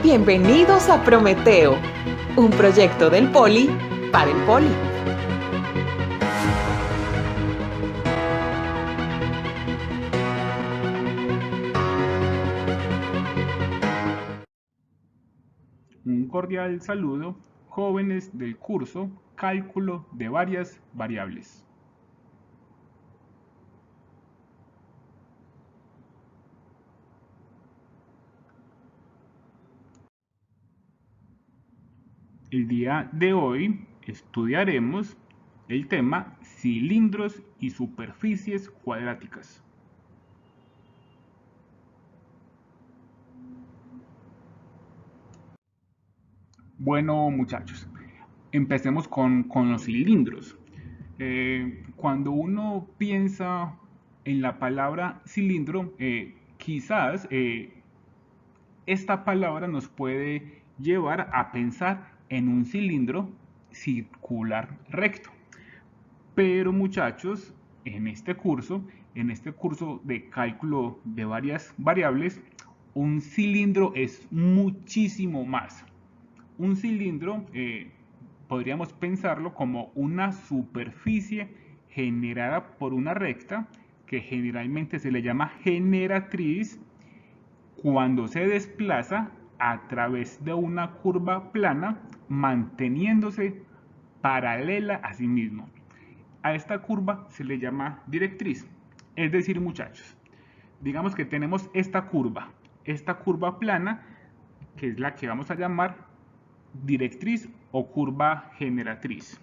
Bienvenidos a Prometeo, un proyecto del Poli para el Poli. Un cordial saludo, jóvenes del curso Cálculo de varias variables. El día de hoy estudiaremos el tema cilindros y superficies cuadráticas. Bueno, muchachos, empecemos con los cilindros. Cuando uno piensa en la palabra cilindro, quizás esta palabra nos puede llevar a pensar en un cilindro circular recto. Pero muchachos, en este curso de cálculo de varias variables, un cilindro es muchísimo más. Un cilindro podríamos pensarlo como una superficie generada por una recta que generalmente se le llama generatriz cuando se desplaza a través de una curva plana manteniéndose paralela a sí mismo. A esta curva se le llama directriz. Es decir, muchachos, digamos que tenemos esta curva plana, que es la que vamos a llamar directriz o curva generatriz.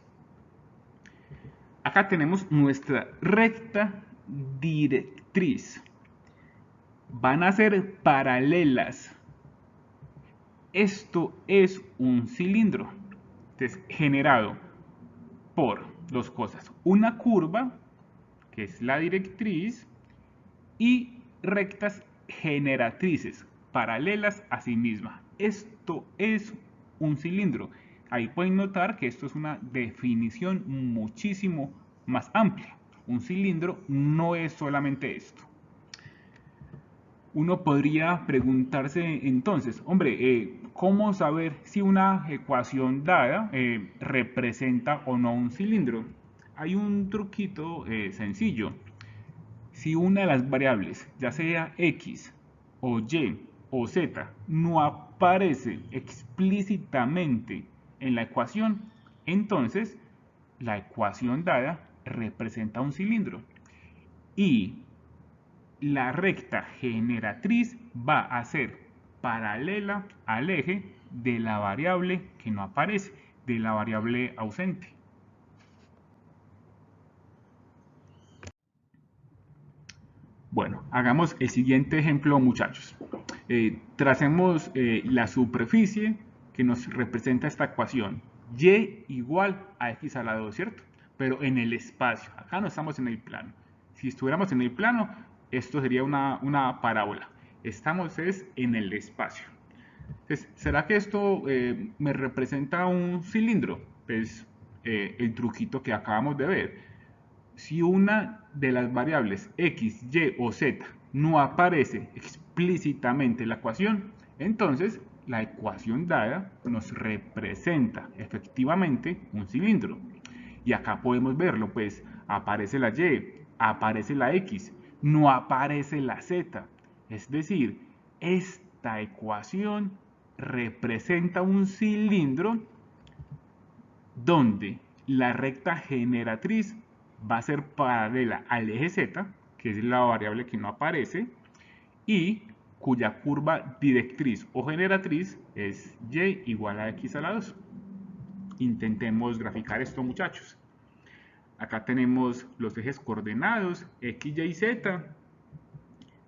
Acá tenemos nuestra recta directriz. Van a ser paralelas. Esto es un cilindro. Entonces, generado por dos cosas. Una curva, que es la directriz, y rectas generatrices, paralelas a sí misma. Esto es un cilindro. Ahí pueden notar que esto es una definición muchísimo más amplia. Un cilindro no es solamente esto. Uno podría preguntarse entonces, hombre, ¿cómo saber si una ecuación dada representa o no un cilindro? Hay un truquito sencillo. Si una de las variables, ya sea x o y o z, no aparece explícitamente en la ecuación, entonces la ecuación dada representa un cilindro. Y la recta generatriz va a ser paralela al eje de la variable que no aparece, de la variable ausente. Bueno, hagamos el siguiente ejemplo, muchachos. Tracemos la superficie que nos representa esta ecuación. Y igual a x a la 2, ¿cierto? Pero en el espacio. Acá no estamos en el plano. Si estuviéramos en el plano, esto sería una parábola. Estamos en el espacio. Entonces, ¿será que esto me representa un cilindro? Pues el truquito que acabamos de ver. Si una de las variables x, y o z no aparece explícitamente en la ecuación, entonces la ecuación dada nos representa efectivamente un cilindro. Y acá podemos verlo, pues aparece la y, aparece la x, no aparece la z. Es decir, esta ecuación representa un cilindro donde la recta generatriz va a ser paralela al eje z, que es la variable que no aparece, y cuya curva directriz o generatriz es y igual a x a la 2. Intentemos graficar esto, muchachos. Acá tenemos los ejes coordenados x, y, z.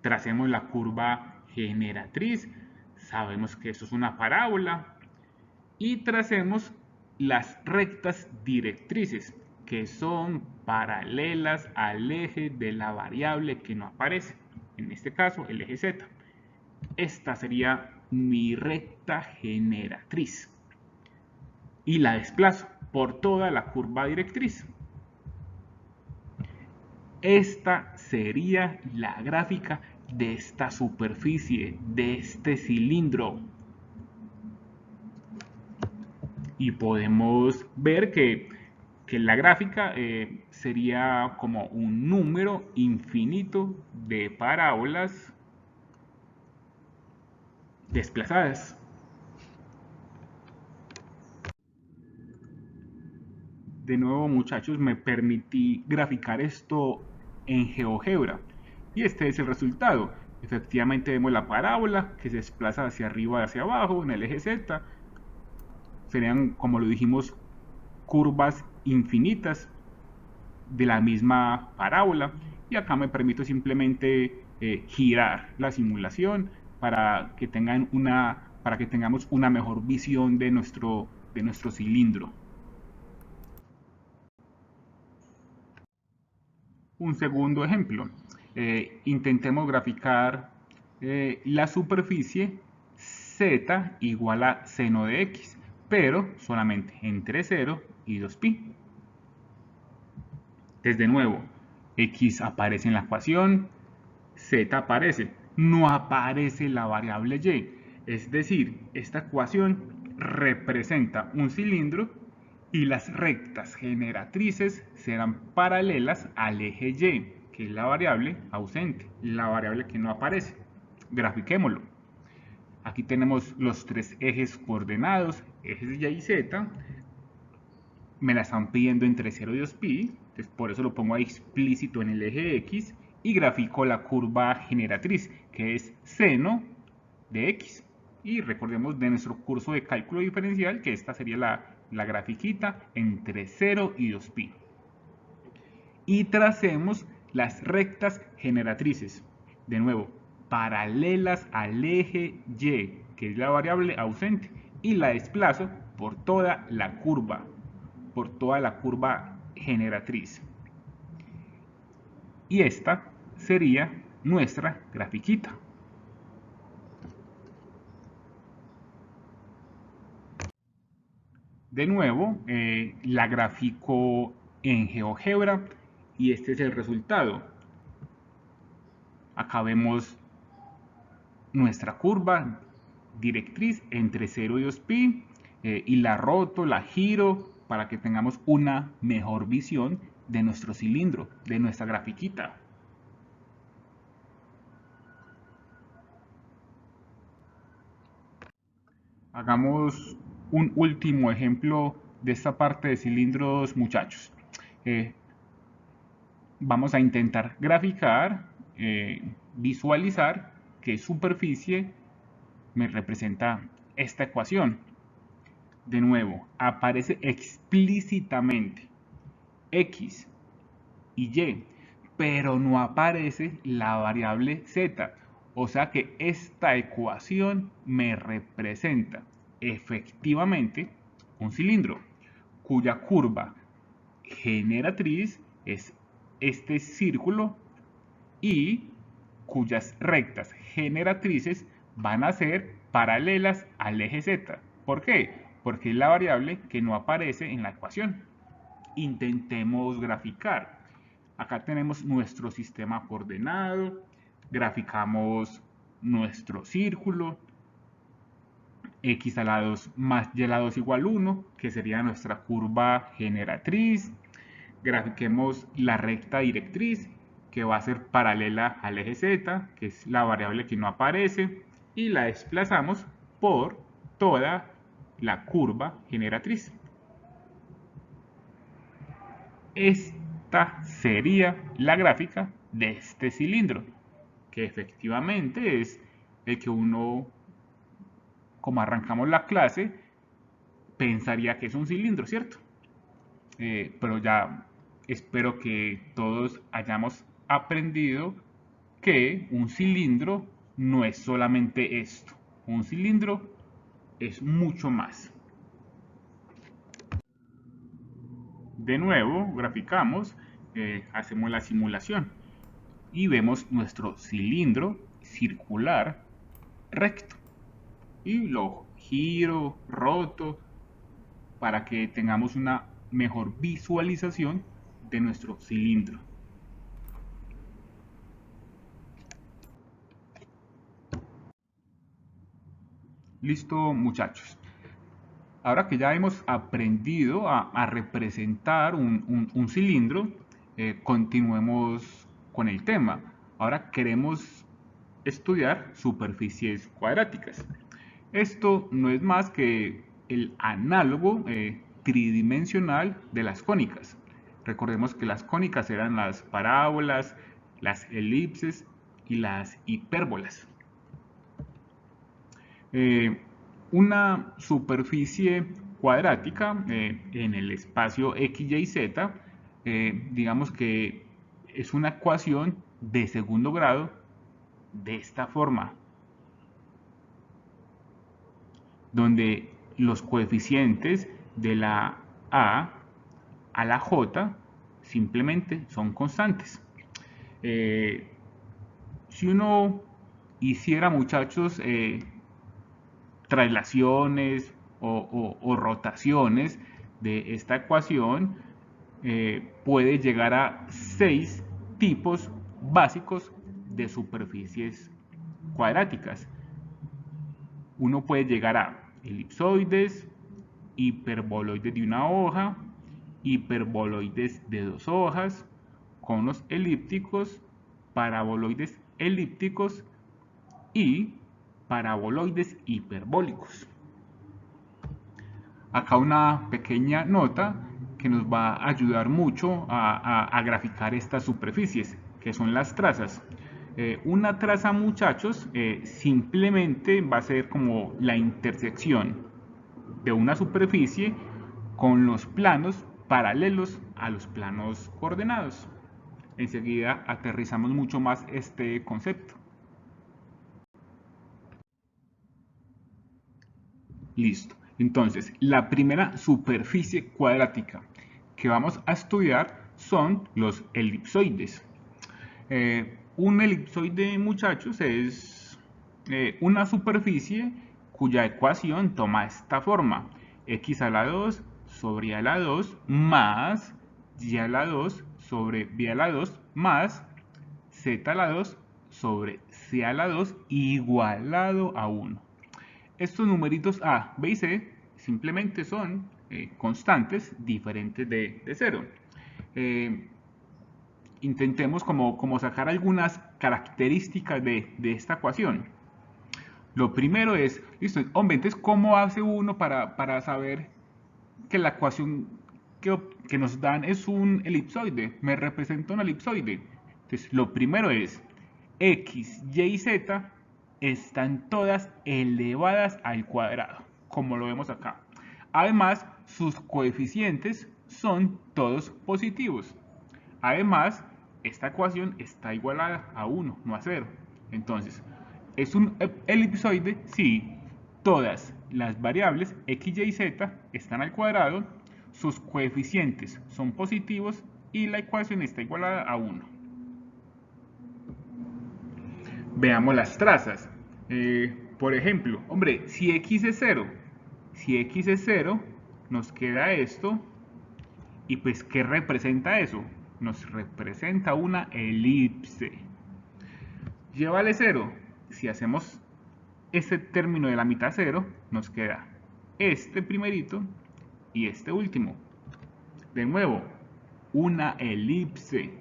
Tracemos la curva generatriz. Sabemos que esto es una parábola. Y tracemos las rectas directrices, que son paralelas al eje de la variable que no aparece, en este caso el eje z. Esta sería mi recta generatriz y la desplazo por toda la curva directriz. Esta sería la gráfica de esta superficie, de este cilindro. y podemos ver que la gráfica sería como un número infinito de parábolas desplazadas. De nuevo, muchachos, me permití graficar esto en GeoGebra y este es el resultado. Efectivamente vemos la parábola que se desplaza hacia arriba y hacia abajo en el eje Z. Serían, como lo dijimos, curvas infinitas de la misma parábola. Y acá me permito simplemente girar la simulación para que tengamos una mejor visión de nuestro cilindro. Un segundo ejemplo. Intentemos graficar la superficie z igual a seno de x, pero solamente entre 0 y 2pi. Desde nuevo, x aparece en la ecuación, z aparece, no aparece la variable y. Es decir, esta ecuación representa un cilindro y las rectas generatrices serán paralelas al eje y, que es la variable ausente, la variable que no aparece. Grafiquémoslo. Aquí tenemos los tres ejes coordenados, ejes y y z. Me la están pidiendo entre 0 y 2pi, entonces por eso lo pongo ahí explícito en el eje X y grafico la curva generatriz, que es seno de X. Y recordemos de nuestro curso de cálculo diferencial que esta sería la grafiquita entre 0 y 2pi. Y tracemos las rectas generatrices, de nuevo, paralelas al eje Y, que es la variable ausente, y la desplazo por toda la curva generatriz. Y esta sería nuestra grafiquita. De nuevo, la grafico en GeoGebra y este es el resultado. Acá vemos nuestra curva directriz entre 0 y 2pi y la roto, la giro para que tengamos una mejor visión de nuestro cilindro, de nuestra grafiquita. Hagamos un último ejemplo de esta parte de cilindros, muchachos. Eh, Vamos a intentar graficar, visualizar qué superficie me representa esta ecuación. De nuevo, aparece explícitamente x y y, pero no aparece la variable z. O sea que esta ecuación me representa efectivamente un cilindro cuya curva generatriz es este círculo y cuyas rectas generatrices van a ser paralelas al eje z. ¿Por qué? Porque es la variable que no aparece en la ecuación. Intentemos graficar. Acá tenemos nuestro sistema coordenado, graficamos nuestro círculo, x a la 2 más y a la 2 igual 1, que sería nuestra curva generatriz. Grafiquemos la recta directriz, que va a ser paralela al eje z, que es la variable que no aparece, y la desplazamos por toda la curva generatriz. Esta sería la gráfica de este cilindro, que efectivamente es el que uno, como arrancamos la clase, pensaría que es un cilindro, ¿cierto? Pero ya espero que todos hayamos aprendido que un cilindro no es solamente esto. Un cilindro es mucho más. De nuevo, graficamos, hacemos la simulación y vemos nuestro cilindro circular recto. Y lo giro, roto, para que tengamos una mejor visualización de nuestro cilindro. Listo, muchachos. Ahora que ya hemos aprendido a representar un cilindro, continuemos con el tema. Ahora queremos estudiar superficies cuadráticas. Esto no es más que el análogo tridimensional de las cónicas. Recordemos que las cónicas eran las parábolas, las elipses y las hipérbolas. Una superficie cuadrática en el espacio x, y, z, digamos que es una ecuación de segundo grado de esta forma, donde los coeficientes de la a la j simplemente son constantes. Si uno hiciera, muchachos, traslaciones o rotaciones de esta ecuación, puede llegar a 6 tipos básicos de superficies cuadráticas. Uno puede llegar a elipsoides, hiperboloides de una hoja, hiperboloides de 2 hojas, conos elípticos, paraboloides elípticos y paraboloides hiperbólicos. Acá una pequeña nota que nos va a ayudar mucho a graficar estas superficies, que son las trazas. Una traza, muchachos, simplemente va a ser como la intersección de una superficie con los planos paralelos a los planos coordenados. Enseguida aterrizamos mucho más este concepto. Listo. Entonces, la primera superficie cuadrática que vamos a estudiar son los elipsoides. Un elipsoide, muchachos, es una superficie cuya ecuación toma esta forma: x a la 2 sobre a la 2 más y a la 2 sobre b a la 2 más z a la 2 sobre c a la 2 igualado a 1. Estos numeritos a, b y c simplemente son constantes diferentes de 0. Intentemos como sacar algunas características de esta ecuación. Lo primero es, listo, hombre, entonces, ¿cómo hace uno para saber que la ecuación que nos dan es un elipsoide? Me representa un elipsoide. Entonces, lo primero es, x, y y z están todas elevadas al cuadrado, como lo vemos acá. Además, sus coeficientes son todos positivos. Además, esta ecuación está igualada a 1, no a 0. Entonces, ¿es un elipsoide? Sí. Todas las variables x, y, z están al cuadrado, sus coeficientes son positivos y la ecuación está igualada a 1. Veamos las trazas. Por ejemplo, hombre, si x es 0, nos queda esto. Y pues, ¿qué representa eso? Nos representa una elipse. Y vale 0. Si hacemos este término de la mitad 0, nos queda este primerito y este último. De nuevo, una elipse.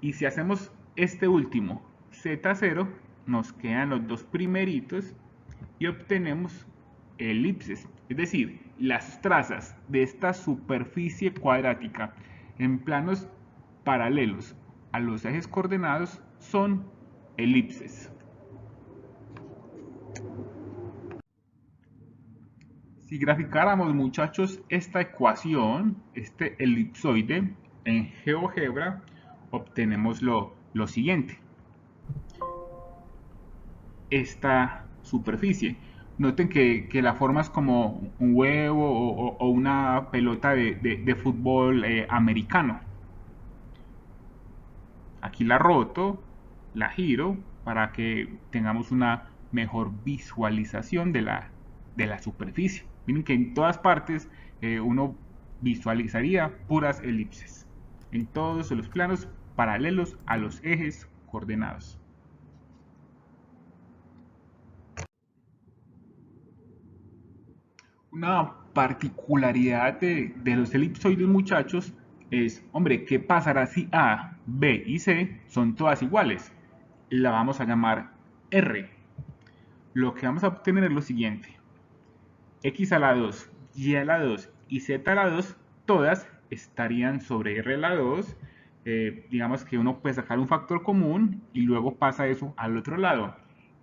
Y si hacemos este último z0, nos quedan los dos primeritos y obtenemos elipses. Es decir, las trazas de esta superficie cuadrática en planos paralelos a los ejes coordenados son elipses. Si graficáramos, muchachos, esta ecuación, este elipsoide, en GeoGebra, obtenemos lo siguiente. Esta superficie. Noten que la forma es como un huevo o una pelota de fútbol americano. Aquí la roto, la giro para que tengamos una mejor visualización de la superficie. Miren que en todas partes uno visualizaría puras elipses, en todos los planos paralelos a los ejes coordenados. Una particularidad de los elipsoides, muchachos, es, hombre, ¿qué pasará si A, B y C son todas iguales? La vamos a llamar R. Lo que vamos a obtener es lo siguiente. X a la 2, Y a la 2 y Z a la 2, todas estarían sobre R a la 2. Digamos que uno puede sacar un factor común y luego pasa eso al otro lado.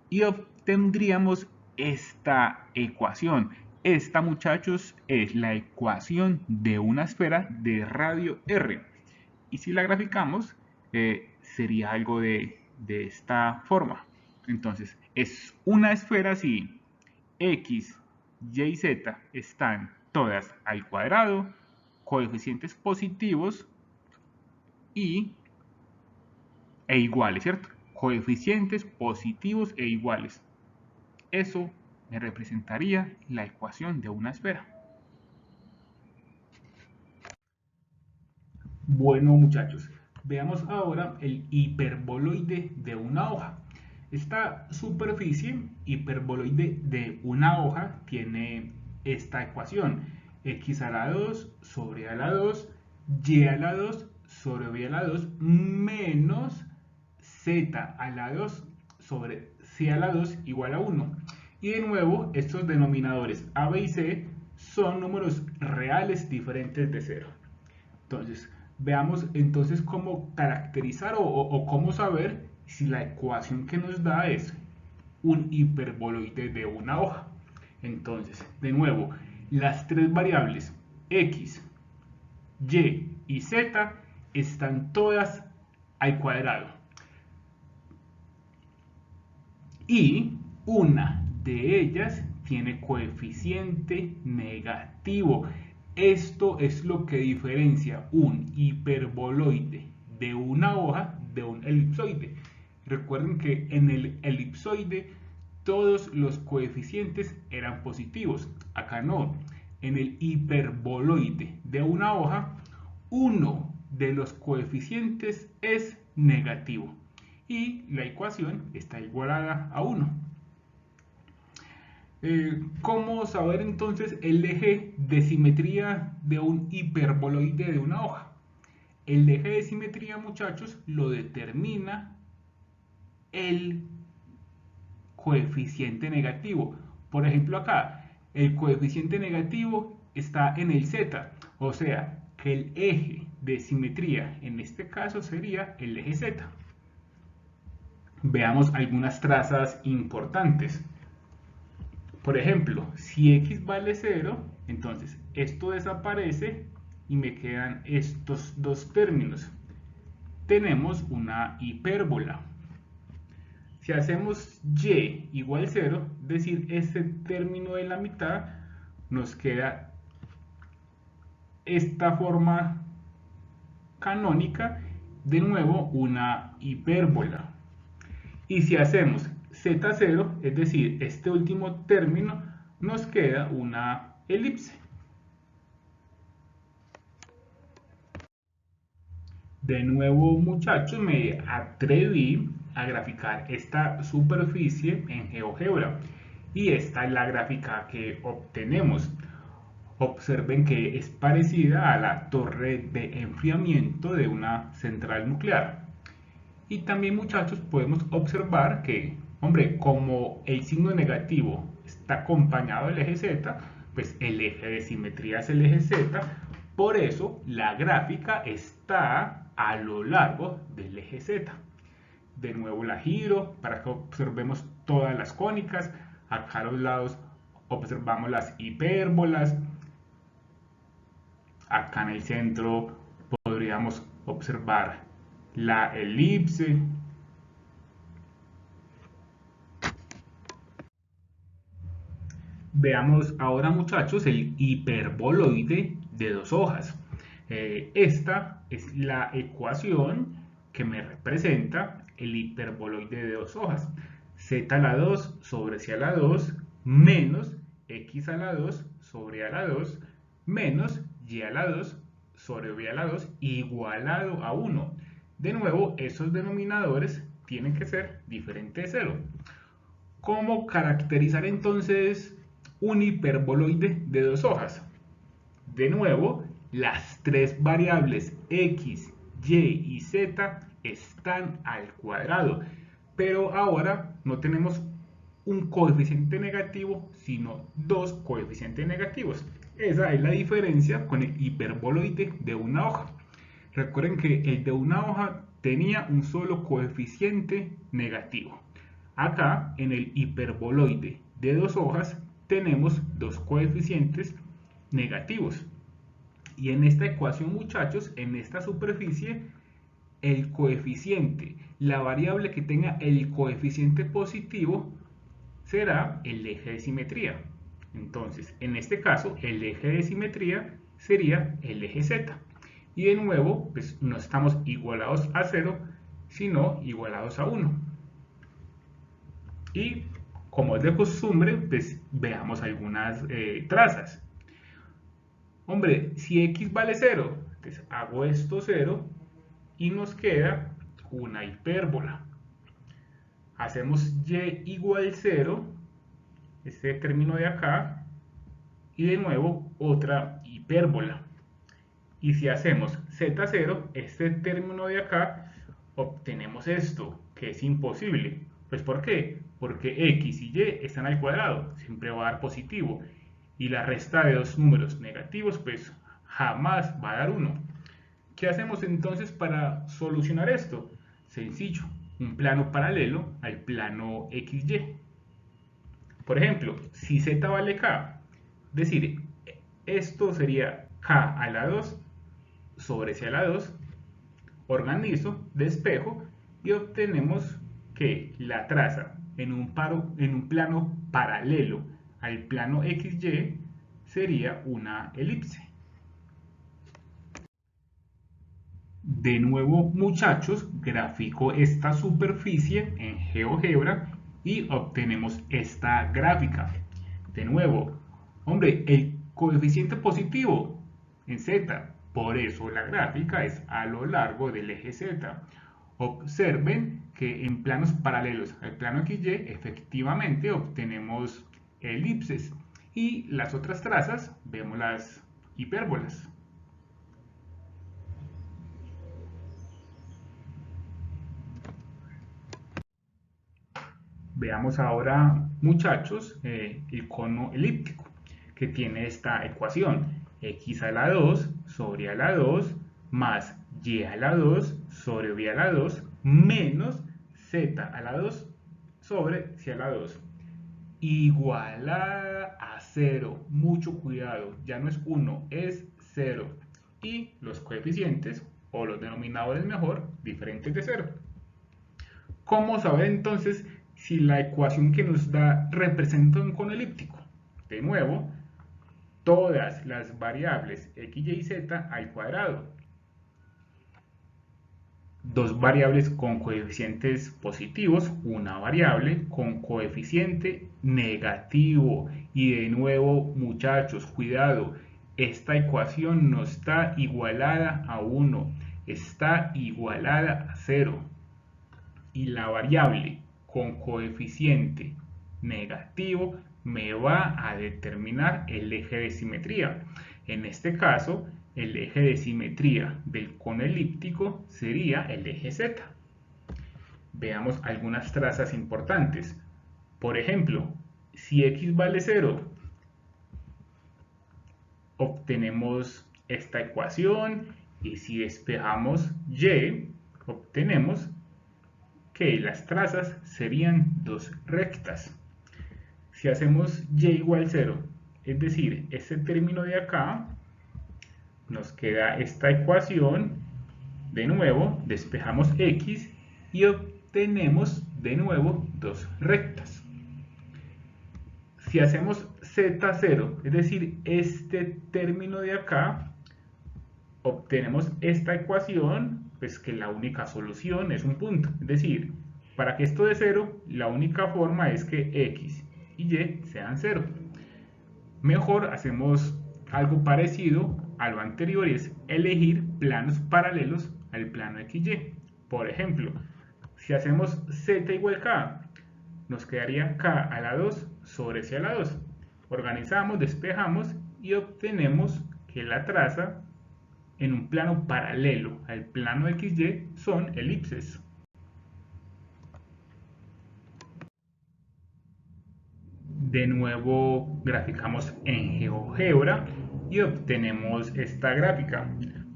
Y obtendríamos esta ecuación. Esta, muchachos, es la ecuación de una esfera de radio R. Y si la graficamos, sería algo de esta forma. Entonces, es una esfera si X, Y y Z están todas al cuadrado, coeficientes positivos y, e iguales, ¿cierto? Coeficientes positivos e iguales. Eso me representaría la ecuación de una esfera. Bueno, muchachos, veamos ahora el hiperboloide de una hoja. Esta superficie hiperboloide de una hoja tiene esta ecuación: x a la 2 sobre a la 2, y a la 2 sobre b a la 2, menos z a la 2 sobre c a la 2 igual a 1. Y de nuevo, estos denominadores a, b y c son números reales diferentes de 0. Entonces, veamos entonces cómo caracterizar o cómo saber si la ecuación que nos da es un hiperboloide de una hoja. Entonces, de nuevo, las tres variables x, y y z están todas al cuadrado. Y una de ellas tiene coeficiente negativo. Esto es lo que diferencia un hiperboloide de una hoja de un elipsoide. Recuerden que en el elipsoide todos los coeficientes eran positivos. Acá no. En el hiperboloide de una hoja, uno de los coeficientes es negativo y la ecuación está igualada a 1. ¿Cómo saber entonces el eje de simetría de un hiperboloide de una hoja? El eje de simetría, muchachos, lo determina el coeficiente negativo. Por ejemplo, acá, el coeficiente negativo está en el z, o sea, que el eje de simetría en este caso sería el eje z. Veamos algunas trazas importantes. Por ejemplo, si x vale 0, entonces esto desaparece y me quedan estos dos términos. Tenemos una hipérbola. Si hacemos y igual 0, es decir, este término de la mitad, nos queda esta forma canónica, de nuevo una hipérbola. Y si hacemos z0, es decir, este último término, nos queda una elipse. De nuevo, muchachos, me atreví a graficar esta superficie en GeoGebra y esta es la gráfica que obtenemos. Observen que es parecida a la torre de enfriamiento de una central nuclear. Y también, muchachos, podemos observar que, hombre, como el signo negativo está acompañado del eje Z, pues el eje de simetría es el eje Z, por eso la gráfica está a lo largo del eje Z. De nuevo la giro para que observemos todas las cónicas. Acá a los lados observamos las hipérbolas. Acá en el centro podríamos observar la elipse. Veamos ahora, muchachos, el hiperboloide de dos hojas. Esta es la ecuación que me representa el hiperboloide de dos hojas. Z a la 2 sobre C a la 2 menos X a la 2 sobre A la 2 menos Y a la 2 sobre B a la 2 igualado a 1. De nuevo, esos denominadores tienen que ser diferentes de 0. ¿Cómo caracterizar entonces un hiperboloide de dos hojas. De nuevo, las tres variables x, y y z están al cuadrado, pero ahora no tenemos un coeficiente negativo, sino dos coeficientes negativos. Esa es la diferencia con el hiperboloide de una hoja. Recuerden que el de una hoja tenía un solo coeficiente negativo. Acá, en el hiperboloide de dos hojas, tenemos dos coeficientes negativos. Y en esta ecuación, muchachos, en esta superficie, el coeficiente, la variable que tenga el coeficiente positivo, será el eje de simetría. Entonces, en este caso, el eje de simetría sería el eje Z. Y de nuevo, pues no estamos igualados a 0, sino igualados a 1. Y como es de costumbre, pues veamos algunas trazas. Hombre, si x vale 0, entonces hago esto 0 y nos queda una hipérbola. Hacemos y igual 0, este término de acá, y de nuevo otra hipérbola. Y si hacemos z0, este término de acá, obtenemos esto, que es imposible. Pues ¿por qué? Porque x y y están al cuadrado, siempre va a dar positivo. Y la resta de dos números negativos, pues jamás va a dar 1. ¿Qué hacemos entonces para solucionar esto? Sencillo, un plano paralelo al plano XY. Por ejemplo, si z vale k, es decir, esto sería k a la 2 sobre c a la 2, organizo, despejo y obtenemos que la traza en un plano paralelo al plano XY sería una elipse. De nuevo, muchachos, grafico esta superficie en GeoGebra y obtenemos esta gráfica. De nuevo, hombre, el coeficiente positivo en Z, por eso la gráfica es a lo largo del eje Z. Observen que en planos paralelos al plano XY efectivamente obtenemos elipses y las otras trazas vemos las hipérbolas. Veamos ahora, muchachos, el cono elíptico que tiene esta ecuación: x a la 2 sobre a la 2 más y a la 2 sobre b a la 2 menos z a la 2 sobre c a la 2 igualada a 0. Mucho cuidado, ya no es 1, es 0. Y los coeficientes, o los denominadores mejor, diferentes de 0. ¿Cómo saber entonces si la ecuación que nos da representa un cono elíptico? De nuevo, todas las variables x, y, z al cuadrado. Dos variables con coeficientes positivos, una variable con coeficiente negativo. Y de nuevo, muchachos, cuidado, esta ecuación no está igualada a 1, está igualada a 0. Y la variable con coeficiente negativo me va a determinar el eje de simetría. En este caso, el eje de simetría del cono elíptico sería el eje Z. Veamos algunas trazas importantes. Por ejemplo, si x vale 0, obtenemos esta ecuación, y si despejamos y, obtenemos que las trazas serían dos rectas. Si hacemos y igual 0, es decir, este término de acá, nos queda esta ecuación. De nuevo, despejamos x y obtenemos de nuevo dos rectas. Si hacemos z0, es decir, este término de acá, obtenemos esta ecuación, pues que la única solución es un punto. Es decir, para que esto dé 0, la única forma es que x y y sean 0. Mejor hacemos algo parecido a lo anterior, y es elegir planos paralelos al plano XY. Por ejemplo, si hacemos z igual k, nos quedaría k a la 2 sobre c a la 2. Organizamos, despejamos y obtenemos que la traza en un plano paralelo al plano XY son elipses. De nuevo graficamos en GeoGebra y obtenemos esta gráfica.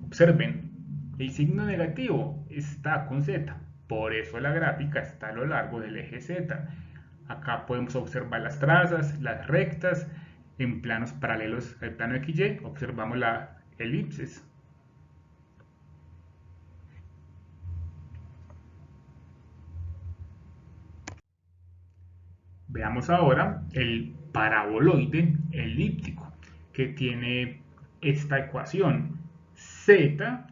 Observen, el signo negativo está con Z, por eso la gráfica está a lo largo del eje Z. Acá podemos observar las trazas, las rectas, en planos paralelos al plano XY observamos la elipses. Veamos ahora el paraboloide elíptico, que tiene esta ecuación: z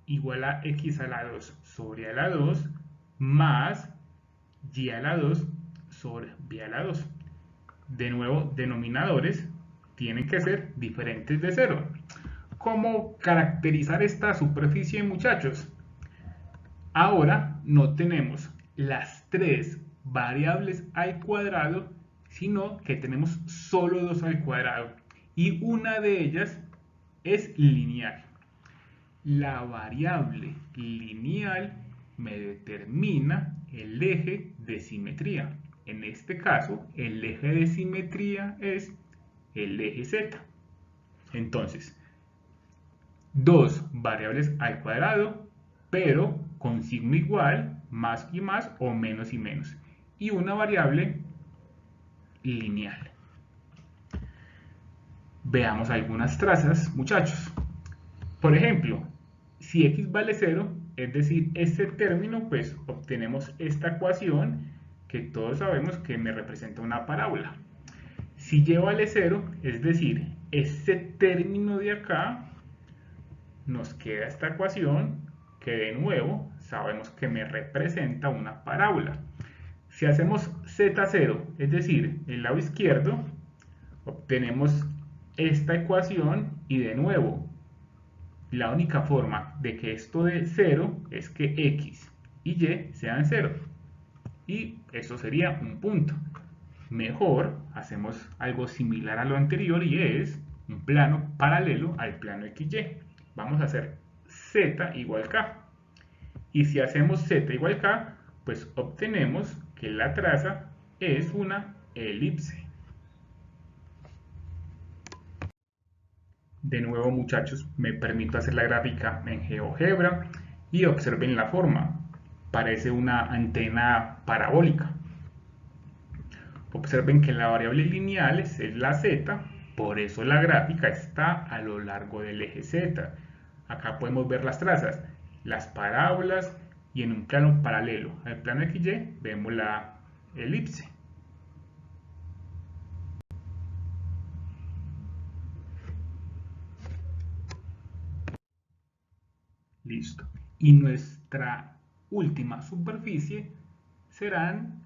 igual a x a la 2 sobre a la 2 más y a la 2 sobre b a la 2. De nuevo, denominadores tienen que ser diferentes de 0. ¿Cómo caracterizar esta superficie, muchachos? Ahora no tenemos las tres variables al cuadrado, sino que tenemos solo dos al cuadrado y una de ellas es lineal. La variable lineal me determina el eje de simetría. En este caso, el eje de simetría es el eje Z. Entonces, dos variables al cuadrado, pero con signo igual, más y más o menos y menos. Y una variable lineal. Veamos algunas trazas, muchachos. Por ejemplo, si x vale 0, es decir, este término, pues obtenemos esta ecuación que todos sabemos que me representa una parábola. Si y vale 0, es decir, este término de acá, nos queda esta ecuación que de nuevo sabemos que me representa una parábola. Si hacemos z0, es decir, el lado izquierdo, obtenemos esta ecuación y de nuevo, la única forma de que esto dé 0 es que x y y sean 0. Y eso sería un punto. Mejor hacemos algo similar a lo anterior y es un plano paralelo al plano XY. Vamos a hacer z igual k. Y si hacemos z igual k, pues obtenemos que la traza es una elipse. De nuevo, muchachos, me permito hacer la gráfica en GeoGebra y observen la forma. Parece una antena parabólica. Observen que la variable lineal es la z, por eso la gráfica está a lo largo del eje z. Acá podemos ver las trazas, las parábolas y en un plano paralelo al plano XY vemos la elipse. Listo. Y nuestra última superficie serán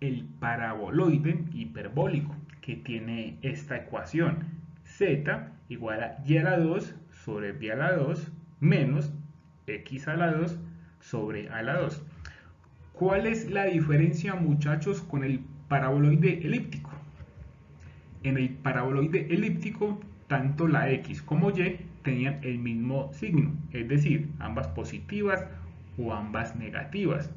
el paraboloide hiperbólico, que tiene esta ecuación: z igual a y a la 2 sobre b a la 2 menos x a la 2 sobre a la 2. ¿Cuál es la diferencia, muchachos, con el paraboloide elíptico? En el paraboloide elíptico, tanto la x como y tenían el mismo signo, es decir, ambas positivas o ambas negativas.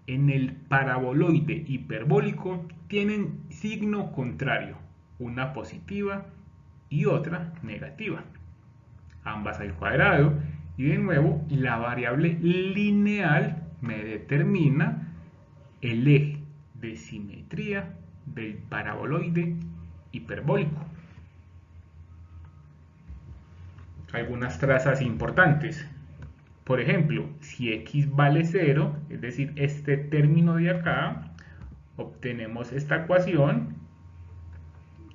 En el paraboloide hiperbólico tienen signo contrario, una positiva y otra negativa, ambas al cuadrado, y de nuevo la variable lineal me determina el eje de simetría del paraboloide hiperbólico. Algunas trazas importantes. Por ejemplo, si x vale 0, es decir, este término de acá, obtenemos esta ecuación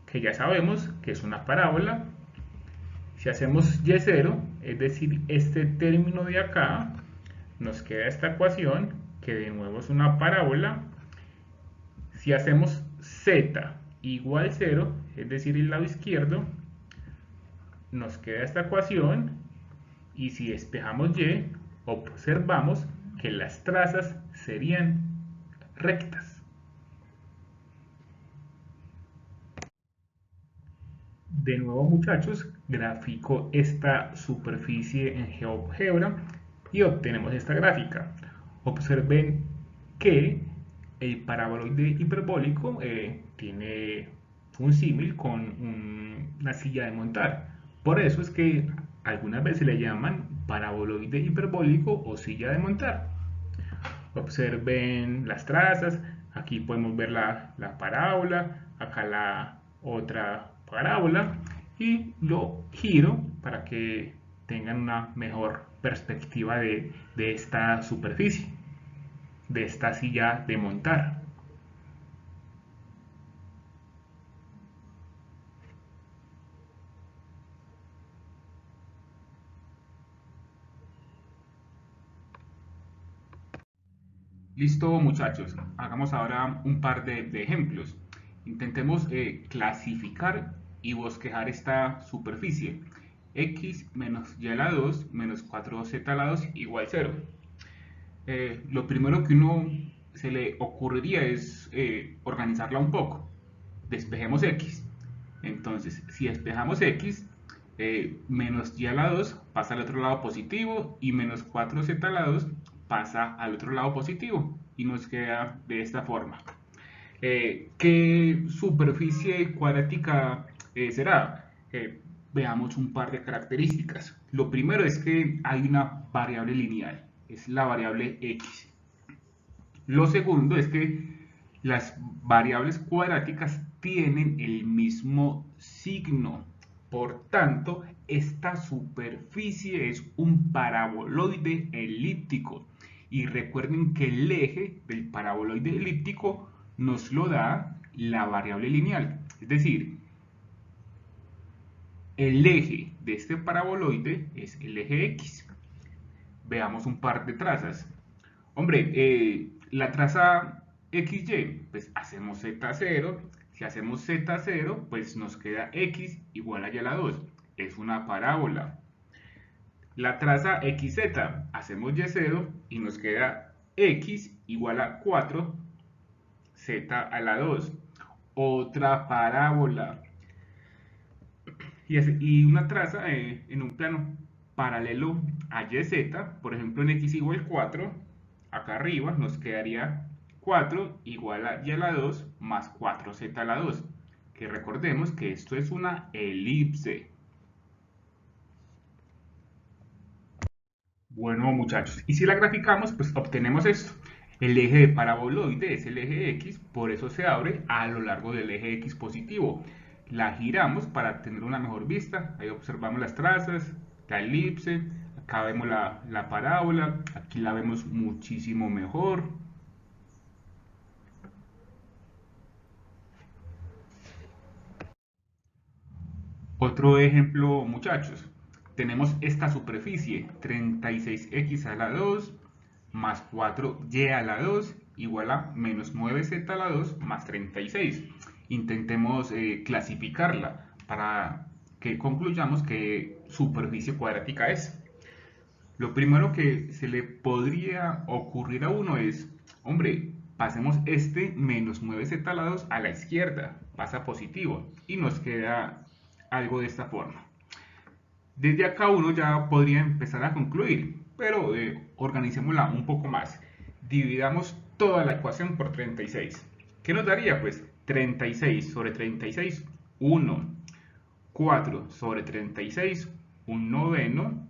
que ya sabemos que es una parábola. Si hacemos y0, es decir, este término de acá, nos queda esta ecuación que de nuevo es una parábola. Si hacemos z igual 0, es decir, el lado izquierdo, nos queda esta ecuación. Y si despejamos y, observamos que las trazas serían rectas. De nuevo, muchachos, grafico esta superficie en GeoGebra y obtenemos esta gráfica. Observen que el paraboloide hiperbólico tiene un símil con una silla de montar. Por eso es que algunas veces le llaman paraboloide hiperbólico o silla de montar. Observen las trazas, aquí podemos ver la parábola, acá la otra parábola y lo giro para que tengan una mejor perspectiva de esta superficie, de esta silla de montar. Listo, muchachos, hagamos ahora un par de ejemplos. Intentemos clasificar y bosquejar esta superficie. X menos y a la 2 menos 4z a la 2 igual 0. Lo primero que uno se le ocurriría es organizarla un poco. Despejemos X. Entonces, si despejamos X, menos y a la 2 pasa al otro lado positivo y menos 4z a la 2 pasa al otro lado positivo y nos queda de esta forma. ¿Qué superficie cuadrática será? Veamos un par de características. Lo primero es que hay una variable lineal, es la variable x. Lo segundo es que las variables cuadráticas tienen el mismo signo. Por tanto, esta superficie es un paraboloide elíptico. Y recuerden que el eje del paraboloide elíptico nos lo da la variable lineal. Es decir, el eje de este paraboloide es el eje X. Veamos un par de trazas. Hombre, la traza XY, pues hacemos Z0. Si hacemos Z0, pues nos queda X igual a y a la 2. Es una parábola. La traza XZ, hacemos Y0 y nos queda X igual a 4, Z a la 2. Otra parábola. Y una traza en un plano paralelo a YZ, por ejemplo en X igual 4, acá arriba nos quedaría 4 igual a y a la 2 más 4z a la 2, que recordemos que esto es una elipse. Bueno, muchachos, y si la graficamos, pues obtenemos esto. El eje de paraboloide es el eje X, por eso se abre a lo largo del eje X positivo. La giramos para tener una mejor vista. Ahí observamos las trazas, la elipse, acá vemos la parábola, aquí la vemos muchísimo mejor. Otro ejemplo, muchachos. Tenemos esta superficie, 36x a la 2 más 4y a la 2 igual a menos 9z a la 2 más 36. Intentemos clasificarla para que concluyamos qué superficie cuadrática es. Lo primero que se le podría ocurrir a uno es, hombre, pasemos este menos 9z a la 2 a la izquierda, pasa positivo y nos queda algo de esta forma. Desde acá uno ya podría empezar a concluir, pero organicémosla un poco más. Dividamos toda la ecuación por 36. ¿Qué nos daría? Pues 36 sobre 36, 1. 4 sobre 36, un noveno.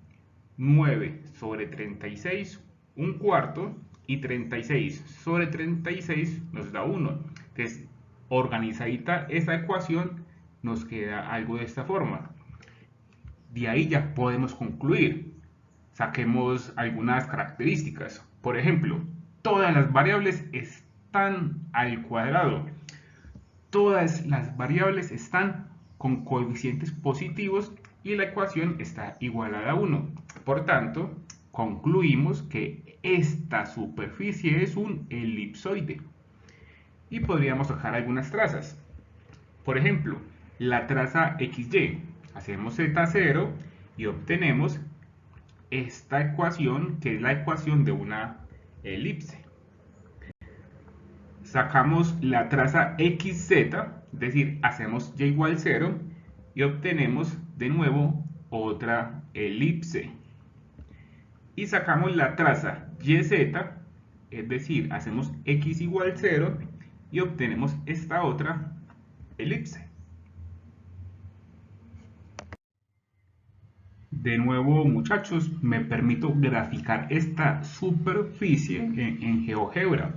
9 sobre 36, un cuarto. Y 36 sobre 36 nos da 1. Entonces, organizadita esta ecuación, nos queda algo de esta forma. De ahí ya podemos concluir. Saquemos algunas características. Por ejemplo, todas las variables están al cuadrado. Todas las variables están con coeficientes positivos y la ecuación está igualada a 1. Por tanto, concluimos que esta superficie es un elipsoide. Y podríamos sacar algunas trazas. Por ejemplo, la traza XY. Hacemos Z0 y obtenemos esta ecuación, que es la ecuación de una elipse. Sacamos la traza XZ, es decir, hacemos Y igual 0 y obtenemos de nuevo otra elipse. Y sacamos la traza YZ, es decir, hacemos x igual 0 y obtenemos esta otra elipse. De nuevo, muchachos, me permito graficar esta superficie en GeoGebra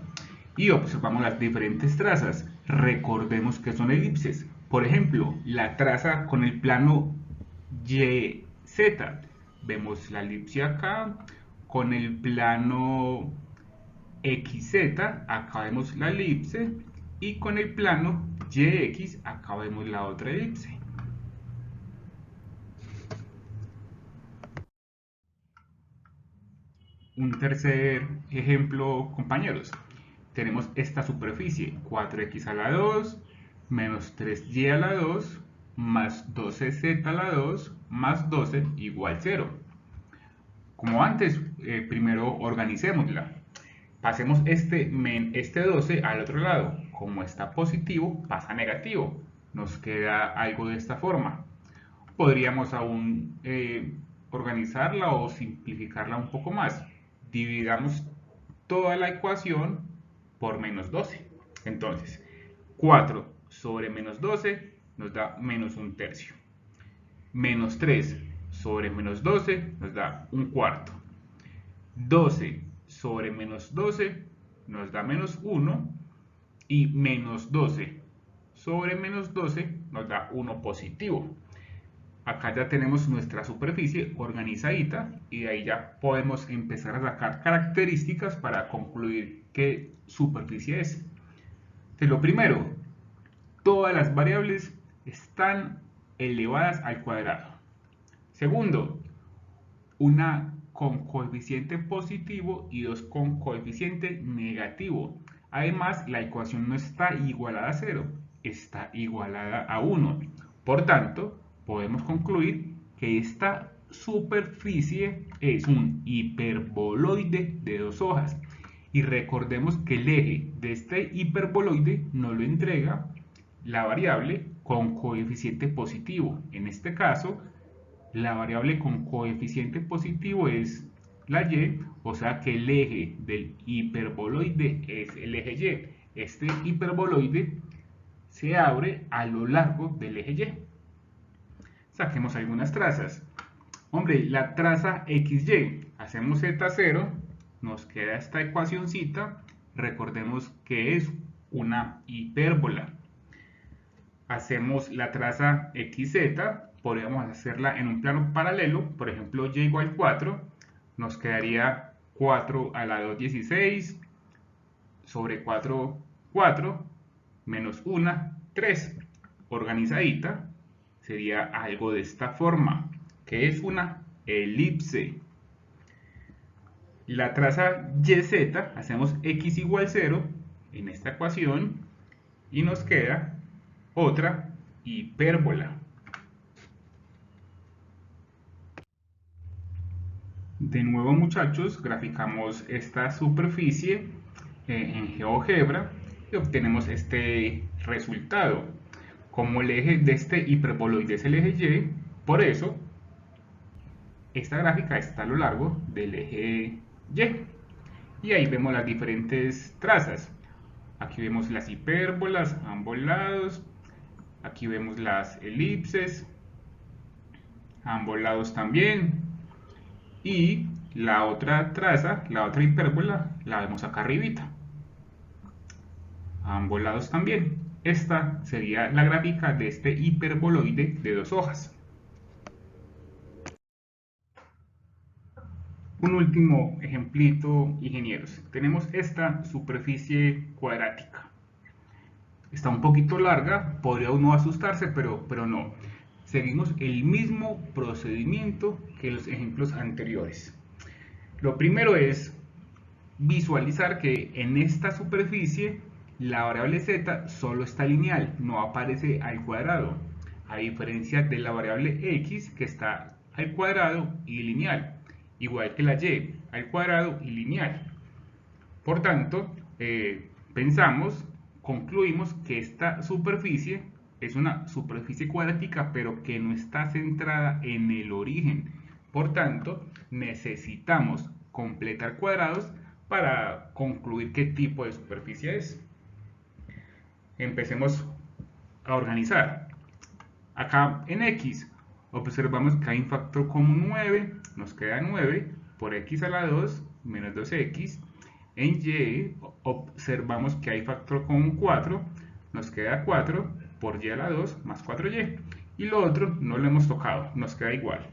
y observamos las diferentes trazas. Recordemos que son elipses. Por ejemplo, la traza con el plano YZ. Vemos la elipse acá. Con el plano XZ, acá vemos la elipse. Y con el plano YX, acá vemos la otra elipse. Un tercer ejemplo, compañeros. Tenemos esta superficie, 4x a la 2, menos 3y a la 2, más 12z a la 2, más 12 igual 0. Como antes, primero organicémosla. Pasemos este 12 al otro lado. Como está positivo, pasa a negativo. Nos queda algo de esta forma. Podríamos aún organizarla o simplificarla un poco más. Dividamos toda la ecuación por menos 12. Entonces, 4 sobre menos 12 nos da menos un tercio. Menos 3 sobre menos 12 nos da un cuarto. 12 sobre menos 12 nos da menos 1. Y menos 12 sobre menos 12 nos da 1 positivo. Acá ya tenemos nuestra superficie organizadita y de ahí ya podemos empezar a sacar características para concluir qué superficie es. Entonces, lo primero, todas las variables están elevadas al cuadrado. Segundo, una con coeficiente positivo y dos con coeficiente negativo. Además, la ecuación no está igualada a 0, está igualada a 1. Por tanto, podemos concluir que esta superficie es un hiperboloide de dos hojas. Y recordemos que el eje de este hiperboloide nos lo entrega la variable con coeficiente positivo. En este caso, la variable con coeficiente positivo es la y, o sea que el eje del hiperboloide es el eje y. Este hiperboloide se abre a lo largo del eje y. Saquemos algunas trazas. Hombre, la traza XY, hacemos Z0, nos queda esta ecuacioncita. Recordemos que es una hipérbola. Hacemos la traza XZ, podríamos hacerla en un plano paralelo, por ejemplo y igual 4, nos quedaría 4 a la 2, 16, sobre 4, 4, menos 1, 3. Organizadita, sería algo de esta forma, que es una elipse. La traza YZ, hacemos x igual 0 en esta ecuación y nos queda otra hipérbola. De nuevo, muchachos, graficamos esta superficie en GeoGebra y obtenemos este resultado. Como el eje de este hiperboloide es el eje Y, por eso esta gráfica está a lo largo del eje Y. Y ahí vemos las diferentes trazas. Aquí vemos las hipérbolas a ambos lados. Aquí vemos las elipses a ambos lados también. Y la otra traza, la otra hipérbola, la vemos acá arribita. A ambos lados también. Esta sería la gráfica de este hiperboloide de dos hojas. Un último ejemplito, ingenieros. Tenemos esta superficie cuadrática. Está un poquito larga, podría uno asustarse, pero no. Seguimos el mismo procedimiento que los ejemplos anteriores. Lo primero es visualizar que en esta superficie la variable z solo está lineal, no aparece al cuadrado, a diferencia de la variable x que está al cuadrado y lineal, igual que la y, al cuadrado y lineal. Por tanto, concluimos que esta superficie es una superficie cuadrática, pero que no está centrada en el origen. Por tanto, necesitamos completar cuadrados para concluir qué tipo de superficie es. Empecemos a organizar. Acá en X observamos que hay un factor común 9, nos queda 9 por X a la 2 menos 2X. En Y observamos que hay factor común 4, nos queda 4 por Y a la 2 más 4Y. Y lo otro no lo hemos tocado, nos queda igual.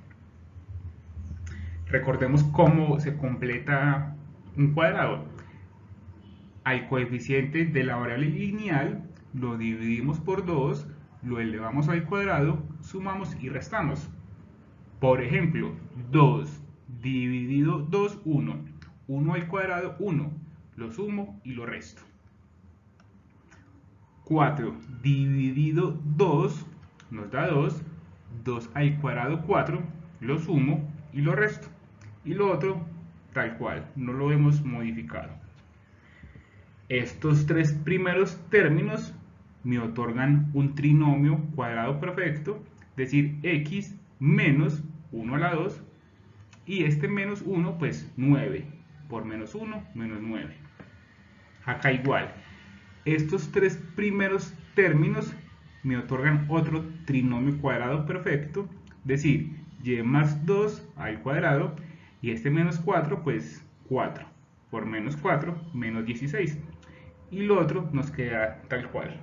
Recordemos cómo se completa un cuadrado. Al coeficiente de la variable lineal lo dividimos por 2, lo elevamos al cuadrado, sumamos y restamos. Por ejemplo, 2 dividido 2, 1. 1 al cuadrado, 1. Lo sumo y lo resto. 4 dividido 2 nos da 2. 2 al cuadrado, 4. Lo sumo y lo resto. Y lo otro, tal cual, no lo hemos modificado. Estos tres primeros términos me otorgan un trinomio cuadrado perfecto, es decir, x menos 1 a la 2, y este menos 1, pues 9, por menos 1, menos 9. Acá igual, estos tres primeros términos me otorgan otro trinomio cuadrado perfecto, es decir, y más 2 al cuadrado, y este menos 4, pues 4, por menos 4, menos 16. Y lo otro nos queda tal cual.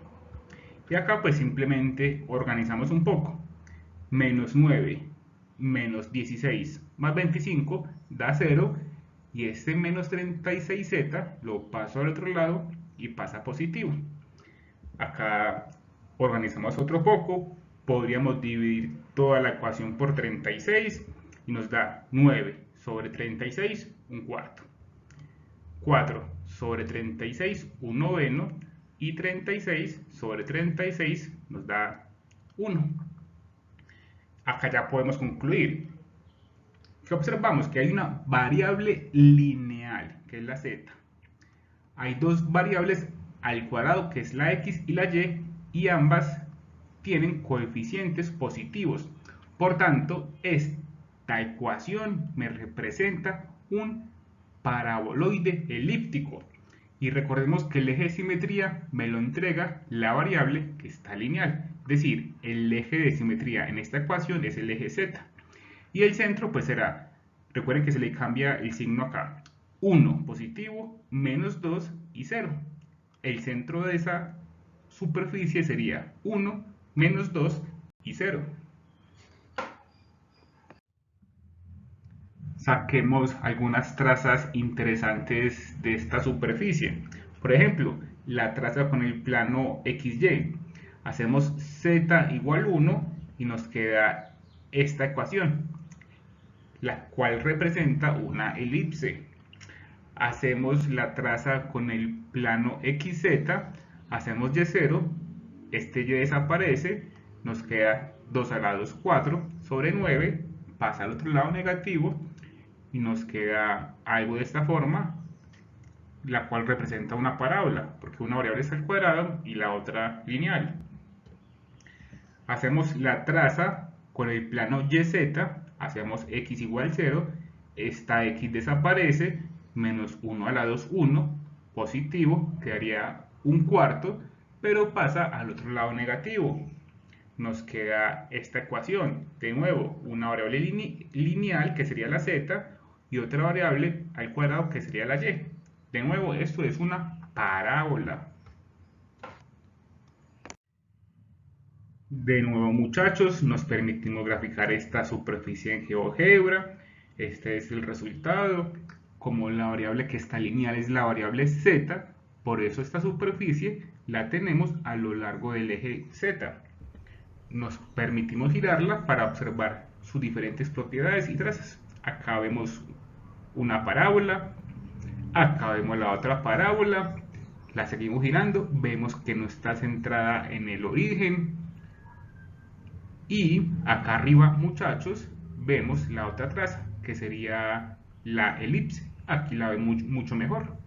Y acá pues simplemente organizamos un poco. Menos 9 menos 16 más 25 da 0. Y este menos 36z lo paso al otro lado y pasa positivo. Acá organizamos otro poco. Podríamos dividir toda la ecuación por 36 y nos da 9 sobre 36, un cuarto. 4 sobre 36, un noveno, y 36 sobre 36 nos da 1. Acá ya podemos concluir. ¿Qué observamos? Que hay una variable lineal, que es la z. Hay dos variables al cuadrado, que es la x y la y ambas tienen coeficientes positivos. Por tanto, esta ecuación me representa un paraboloide elíptico. Y recordemos que el eje de simetría me lo entrega la variable que está lineal. Es decir, el eje de simetría en esta ecuación es el eje z. Y el centro pues será, recuerden que se le cambia el signo acá, 1 positivo, menos 2 y 0. El centro de esa superficie sería 1, menos 2 y 0. Saquemos algunas trazas interesantes de esta superficie. Por ejemplo, la traza con el plano XY. Hacemos z igual 1 y nos queda esta ecuación, la cual representa una elipse. Hacemos la traza con el plano XZ, hacemos y0, este y desaparece, nos queda 2 a la 2, 4 sobre 9, pasa al otro lado negativo, y nos queda algo de esta forma, la cual representa una parábola, porque una variable es al cuadrado y la otra lineal. Hacemos la traza con el plano YZ, hacemos x igual 0, esta x desaparece, menos 1 a la 2, 1, positivo, quedaría un cuarto, pero pasa al otro lado negativo. Nos queda esta ecuación, de nuevo, una variable lineal que sería la z, y otra variable al cuadrado que sería la y. De nuevo, esto es una parábola. De nuevo, muchachos, nos permitimos graficar esta superficie en GeoGebra. Este es el resultado. Como la variable que está lineal es la variable z, por eso esta superficie la tenemos a lo largo del eje z. Nos permitimos girarla para observar sus diferentes propiedades y trazas. Acá vemos una parábola, acá vemos la otra parábola, la seguimos girando, vemos que no está centrada en el origen, y acá arriba, muchachos, vemos la otra traza que sería la elipse. Aquí la ven mucho mejor.